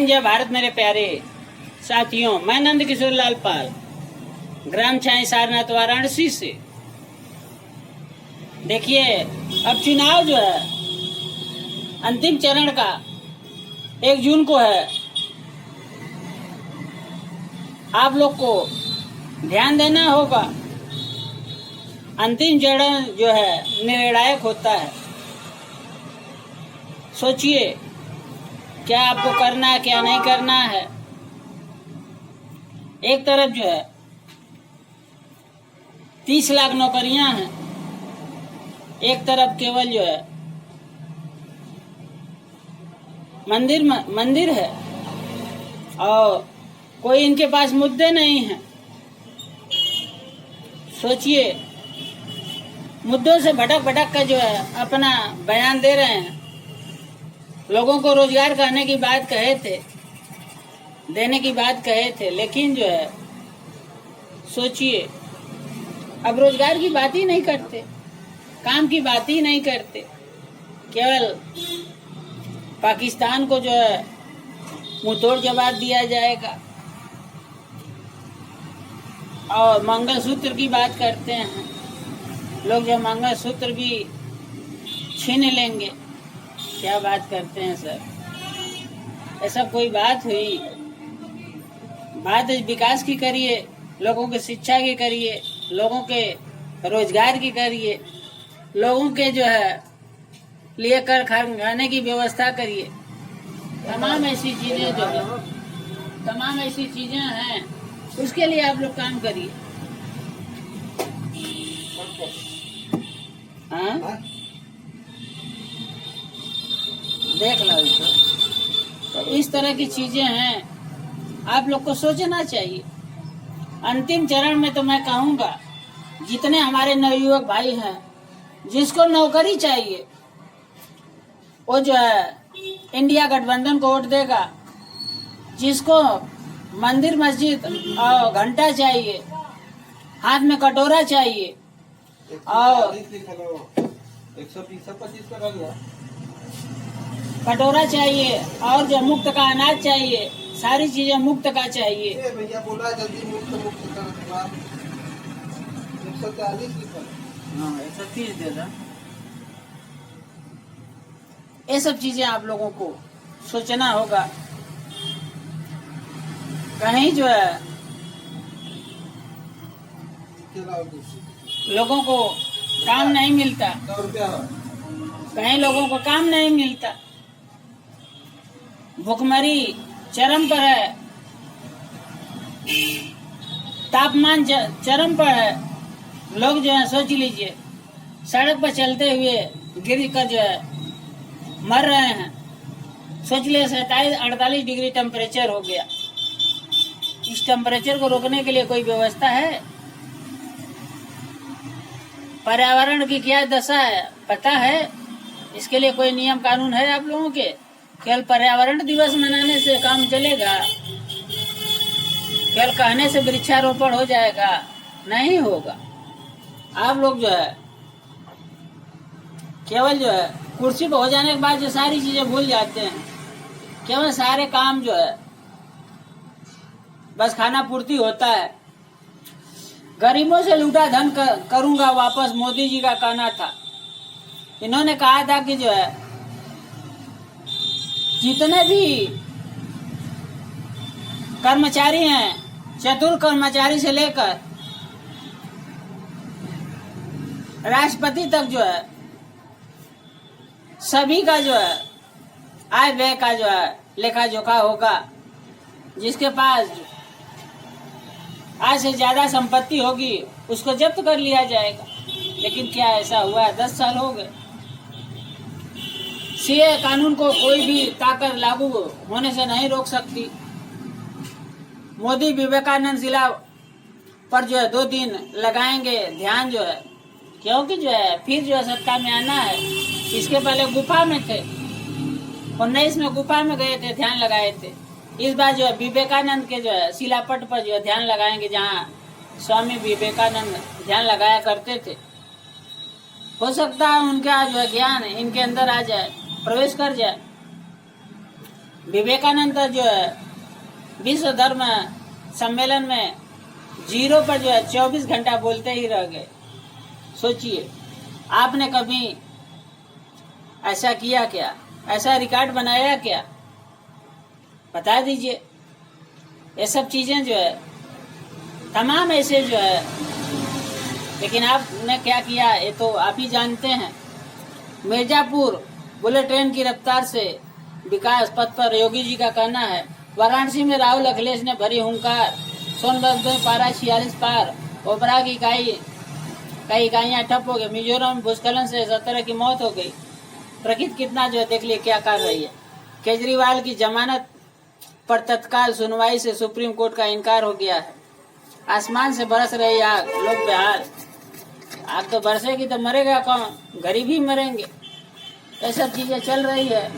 हिंद, जय भारत मेरे प्यारे साथियों। मैं नंद किशोर लाल पाल, ग्राम छाई सारनाथ वाराणसी से। देखिए, अब चुनाव जो है अंतिम चरण का 1 जून को है। आप लोग को ध्यान देना होगा। अंतिम चरण जो है निर्णायक होता है। सोचिए क्या आपको करना है, क्या नहीं करना है। एक तरफ जो है 30 लाख नौकरियां हैं, एक तरफ केवल जो है मंदिर है और कोई इनके पास मुद्दे नहीं हैं। सोचिए, मुद्दों से भटक कर जो है अपना बयान दे रहे हैं। लोगों को रोजगार करने की बात कहे थे, देने की बात कहे थे, लेकिन जो है सोचिए अब रोजगार की बात ही नहीं करते, काम की बात ही नहीं करते। केवल पाकिस्तान को जो है मुंहतोड़ जवाब दिया जाएगा और मंगलसूत्र की बात करते हैं लोग, जो मंगलसूत्र भी छीन लेंगे। क्या बात करते हैं सर, ऐसा कोई बात हुई? बात विकास की करिए, लोगों की शिक्षा की करिए, लोगों के रोजगार की करिए, लोगों के जो है लिए कर खाने की व्यवस्था करिए। तमाम ऐसी चीजें जो है, तमाम ऐसी चीजें हैं, उसके लिए आप लोग काम करिए। हाँ, देख लो इसको। तो इस तरह की चीजें हैं, आप लोग को सोचना चाहिए। अंतिम चरण में तो मैं कहूँगा, जितने हमारे नवयुवक भाई हैं, जिसको नौकरी चाहिए वो जो है इंडिया गठबंधन को वोट देगा। जिसको मंदिर मस्जिद और घंटा चाहिए, हाथ में कटोरा चाहिए और कटोरा चाहिए और जो मुफ्त का अनाज चाहिए, सारी चीजें मुफ्त का चाहिए। भैया बोला जल्दी मुफ्त कर 140 लिखा। हाँ, 130 दे दो। ये सब चीजें आप लोगों को सोचना होगा। कहीं जो है लोगों को काम नहीं मिलता, कहीं लोगों को काम नहीं मिलता, भूखमरी चरम पर है, तापमान चरम पर है। लोग जो है सोच लीजिए, सड़क पर चलते हुए गिर कर जो है मर रहे हैं। सोच लिए 47-48 डिग्री टेम्परेचर हो गया। इस टेम्परेचर को रोकने के लिए कोई व्यवस्था है? पर्यावरण की क्या दशा है पता है? इसके लिए कोई नियम कानून है आप लोगों के? केवल पर्यावरण दिवस मनाने से काम चलेगा? केवल कहने से वृक्षारोपण हो जाएगा? नहीं होगा। आप लोग जो है केवल जो है कुर्सी पर हो जाने के बाद जो सारी चीजें भूल जाते हैं। केवल सारे काम जो है बस खाना पूर्ति होता है। गरीबों से लूटा धन करूंगा वापस, मोदी जी का कहना था। इन्होंने कहा था कि जो है जितने भी कर्मचारी हैं, चतुर कर्मचारी से लेकर राष्ट्रपति तक जो है सभी का जो है आय व्यय का जो है लेखा जोखा होगा। जिसके पास आय से ज्यादा संपत्ति होगी उसको जब्त कर लिया जाएगा। लेकिन क्या ऐसा हुआ है? 10 साल हो गए। सीए कानून को कोई भी ताकत लागू होने से नहीं रोक सकती। मोदी विवेकानंद शिला पर जो है 2 दिन लगाएंगे ध्यान जो है, क्योंकि जो है फिर जो है सत्ता में आना है। इसके पहले गुफा में थे, 19 में गुफा में गए थे, ध्यान लगाए थे। इस बार जो है विवेकानंद के जो है शिलापट पर जो है ध्यान लगाएंगे, जहाँ स्वामी विवेकानंद ध्यान लगाया करते थे। हो सकता है उनका जो है ज्ञान इनके अंदर आ जाए, प्रवेश कर जाए। विवेकानंद जो है विश्व धर्म सम्मेलन में 0 पर जो है 24 घंटा बोलते ही रह गए। सोचिए, आपने कभी ऐसा किया क्या? ऐसा रिकॉर्ड बनाया क्या? बता दीजिए। ये सब चीजें जो है तमाम ऐसे जो है, लेकिन आपने क्या किया ये तो आप ही जानते हैं। मिर्जापुर बुलेट ट्रेन की रफ्तार से विकास पथ पर योगी जी का कहना है। वाराणसी में राहुल अखिलेश ने भरी हुंकार। सोनभद्र में पारा 46 पार। ओबरा की कई इकाइयां ठप हो गई। मिजोरम में भूस्खलन से 17 की मौत हो गई। प्रकृति कितना जो है देख लिए क्या कर रही है। केजरीवाल की जमानत पर तत्काल सुनवाई से सुप्रीम कोर्ट का इनकार हो गया है। आसमान से बरस रही आग, लोग बेहाल। आग तो बरसेगी तो मरेगा कौन? गरीब ही मरेंगे। ये सब चीजें चल रही है।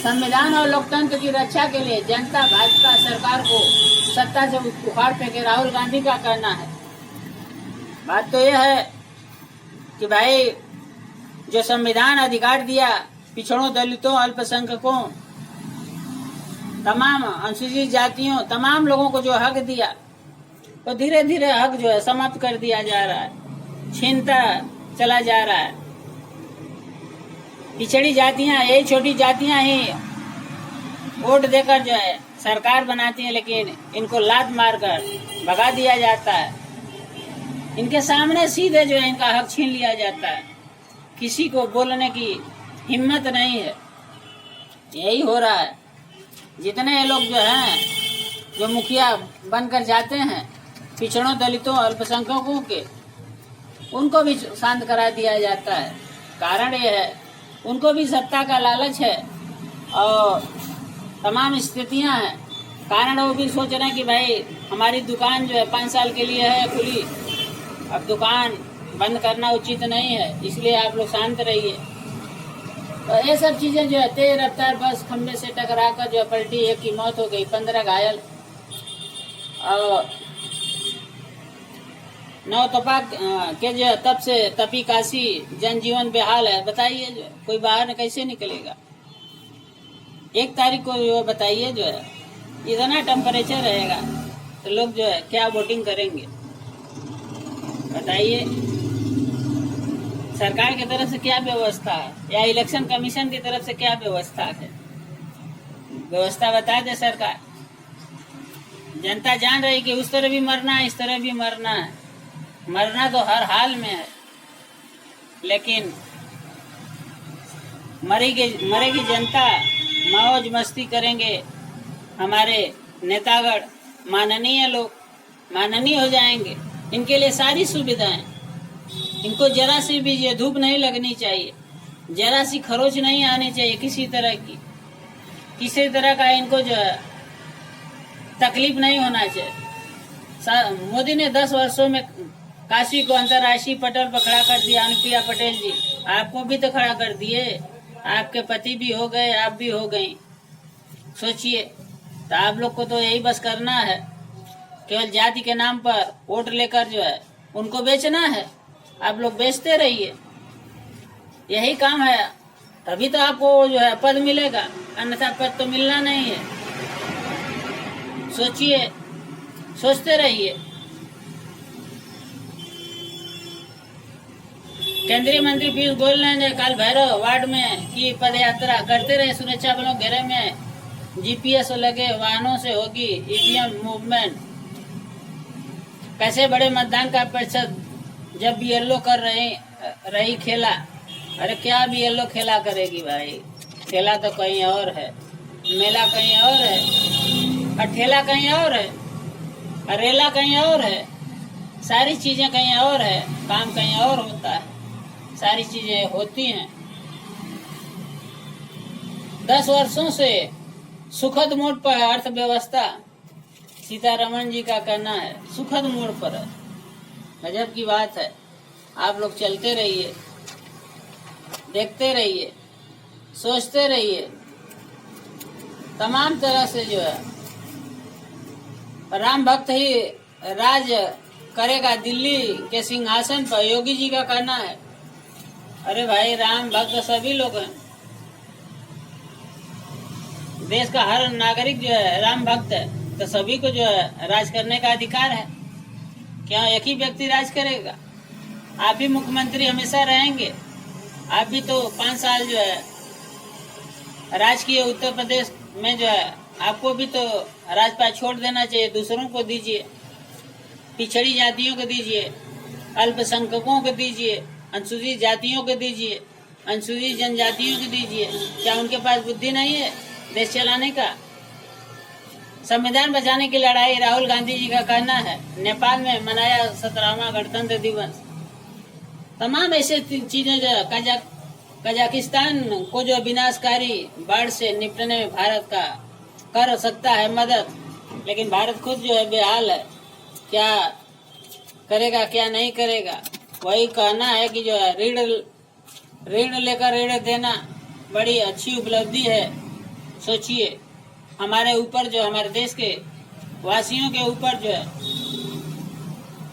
संविधान और लोकतंत्र की रक्षा के लिए जनता भाजपा सरकार को सत्ता से उखाड़ फेंके, राहुल गांधी का कहना है। बात तो यह है कि भाई जो संविधान अधिकार दिया पिछड़ों, दलितों, अल्पसंख्यकों, तमाम अनुसूचित जातियों, तमाम लोगों को जो हक दिया तो धीरे धीरे हक जो है समाप्त कर दिया जा रहा है, छीनता चला जा रहा है। पिछड़ी जातियां, यही छोटी जातियां ही वोट देकर जो है सरकार बनाती हैं, लेकिन इनको लात मारकर भगा दिया जाता है। इनके सामने सीधे जो है इनका हक छीन लिया जाता है। किसी को बोलने की हिम्मत नहीं है। यही हो रहा है। जितने ये लोग जो हैं, जो मुखिया बनकर जाते हैं पिछड़ों, दलितों, अल्पसंख्यकों के, उनको भी शांत करा दिया जाता है। कारण ये है उनको भी सत्ता का लालच है और तमाम स्थितियां हैं। कारण वो भी सोच रहे हैं कि भाई हमारी दुकान जो है 5 साल के लिए है खुली, अब दुकान बंद करना उचित नहीं है, इसलिए आप लोग शांत रहिए। तो ये सब चीजें जो है, तेज रफ्तार बस खंबे से टकराकर जो है पलटी, 1 की मौत हो गई, 15 घायल। और नौतपा के जो है तब से तपी काशी, जनजीवन बेहाल है। बताइए जो कोई बाहर कैसे निकलेगा? 1 तारीख को जो बताइए जो है इतना टेम्परेचर रहेगा तो लोग जो है क्या वोटिंग करेंगे? बताइए। सरकार की तरफ से क्या व्यवस्था है या इलेक्शन कमीशन की तरफ से क्या व्यवस्था है? व्यवस्था बता दे सरकार। जनता जान रही कि उस तरह भी मरना है, इस तरह भी मरना है। मरना तो हर हाल में है, लेकिन मरेगी जनता। मौज मस्ती करेंगे हमारे नेतागढ़, माननीय लोग माननीय हो जाएंगे। इनके लिए सारी सुविधाएं। इनको जरा सी भी ये धूप नहीं लगनी चाहिए, जरा सी खरोच नहीं आनी चाहिए किसी तरह की। किसी तरह का इनको जो है तकलीफ नहीं होना चाहिए। मोदी ने 10 वर्षों में काशी को अंतर्राष्ट्रीय पटल पर खड़ा कर दिया। अनुप्रिया पटेल जी, आपको भी तो खड़ा कर दिए। आपके पति भी हो गए, आप भी हो गई। सोचिए, तो आप लोग को तो यही बस करना है, केवल जाति के नाम पर वोट लेकर जो है उनको बेचना है। आप लोग बेचते रहिए, यही काम है। तभी तो आपको जो है पद मिलेगा, अन्यथा पद तो मिलना नहीं है। सोचिए, सोचते रहिए। केंद्रीय मंत्री पीयूष गोयल ने कल भैरव वार्ड में की पद यात्रा करते रहे। सुरक्षा बलों घेरे में जीपीएस लगे वाहनों से होगी ईवीएम मूवमेंट। कैसे बड़े मतदान का प्रतिशत जब बीएलओ कर रही खेला। अरे क्या बीएलओ खेला करेगी भाई? खेला तो कहीं और है, मेला कहीं और है, और ठेला कहीं और है, और रेला कहीं और है। सारी चीजें कहीं और है, काम कहीं और होता है। सारी चीजें होती हैं। 10 वर्षों से सुखद मोड़ पर है अर्थव्यवस्था। सीतारमण जी का कहना है सुखद मोड़ पर है। गजब की बात है। आप लोग चलते रहिए, देखते रहिए, सोचते रहिए। तमाम तरह से जो है राम भक्त ही राज करेगा दिल्ली के सिंहासन पर, योगी जी का कहना है। अरे भाई, राम भक्त सभी लोग हैं। देश का हर नागरिक जो है राम भक्त है, तो सभी को जो है राज करने का अधिकार है। क्या एक ही व्यक्ति राज करेगा? आप भी मुख्यमंत्री हमेशा रहेंगे। आप भी तो 5 साल जो है राज किए उत्तर प्रदेश में, जो है आपको भी तो राजपाट छोड़ देना चाहिए, दूसरों को दीजिए, पिछड़ी जातियों को दीजिए, अल्पसंख्यकों को दीजिए, अनुसूचित जातियों को दीजिए, अनुसूचित जनजातियों को दीजिए। क्या उनके पास बुद्धि नहीं है देश चलाने का? संविधान बचाने की लड़ाई राहुल गांधी जी का कहना है। नेपाल में मनाया 17वां गणतंत्र दिवस। तमाम ऐसे चीजें जो कजाकिस्तान को जो विनाशकारी बाढ़ से निपटने में भारत का कर सकता है मदद, लेकिन भारत खुद जो है बेहाल है। क्या करेगा क्या नहीं करेगा? वही कहना है कि जो है ऋण लेकर ऋण देना बड़ी अच्छी उपलब्धि है। सोचिए हमारे ऊपर जो हमारे देश के वासियों के ऊपर जो है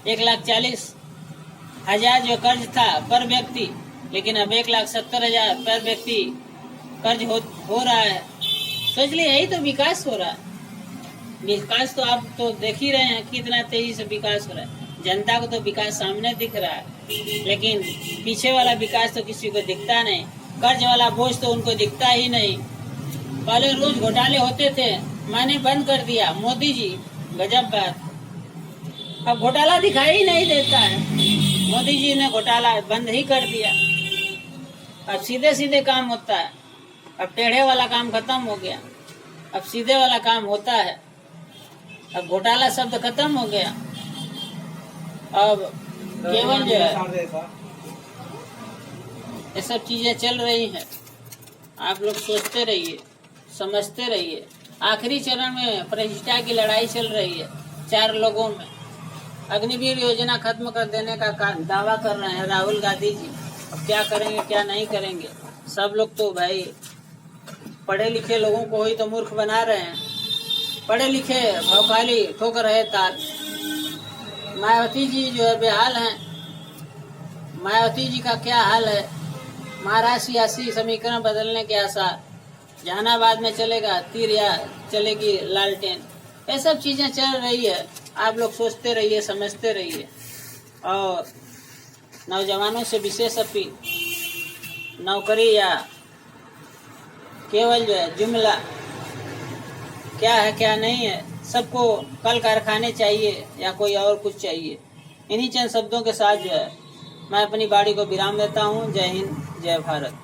1,40,000 जो कर्ज था पर व्यक्ति, लेकिन अब 1,70,000 पर व्यक्ति कर्ज हो रहा है। सोच लीजिए, यही तो विकास हो रहा है। विकास तो आप तो देख ही रहे हैं कितना तेजी से विकास हो रहा है। जनता को तो विकास सामने दिख रहा है, लेकिन पीछे वाला विकास तो किसी को दिखता नहीं। कर्ज वाला बोझ तो उनको दिखता ही नहीं। पहले रोज घोटाले होते थे, मैंने बंद कर दिया। मोदी जी गजब बात, अब घोटाला दिखाई ही नहीं देता है। मोदी जी ने घोटाला बंद ही कर दिया। अब सीधे सीधे काम होता है। अब टेढ़े वाला काम खत्म हो गया, अब सीधे वाला काम होता है। अब घोटाला शब्द खत्म हो गया। अब केवल जो है ये सब चीजें चल रही हैं। आप लोग सोचते रहिए, समझते रहिए। आखिरी चरण में प्रतिष्ठा की लड़ाई चल रही है 4 लोगों में। अग्निवीर योजना खत्म कर देने का दावा कर रहे हैं राहुल गांधी जी। अब क्या करेंगे क्या नहीं करेंगे? सब लोग तो भाई पढ़े लिखे लोगों को ही तो मूर्ख बना रहे हैं। पढ़े लिखे भौकाली ठोक रहे ताल। मायावती जी जो है बेहाल हैं। मायावती जी का क्या हाल है? महाराष्ट्र सियासी समीकरण बदलने के आसार। जहानाबाद में चलेगा तीर या चलेगी लालटेन। ये सब चीजें चल रही है। आप लोग सोचते रहिए, समझते रहिए। और नौजवानों से विशेष अपील, नौकरी या केवल जो है जुमला क्या है क्या नहीं है, सबको कल कारखाने चाहिए या कोई और कुछ चाहिए। इन्हीं चंद शब्दों के साथ जो है मैं अपनी बाड़ी को विराम देता हूँ। जय हिंद, जय भारत।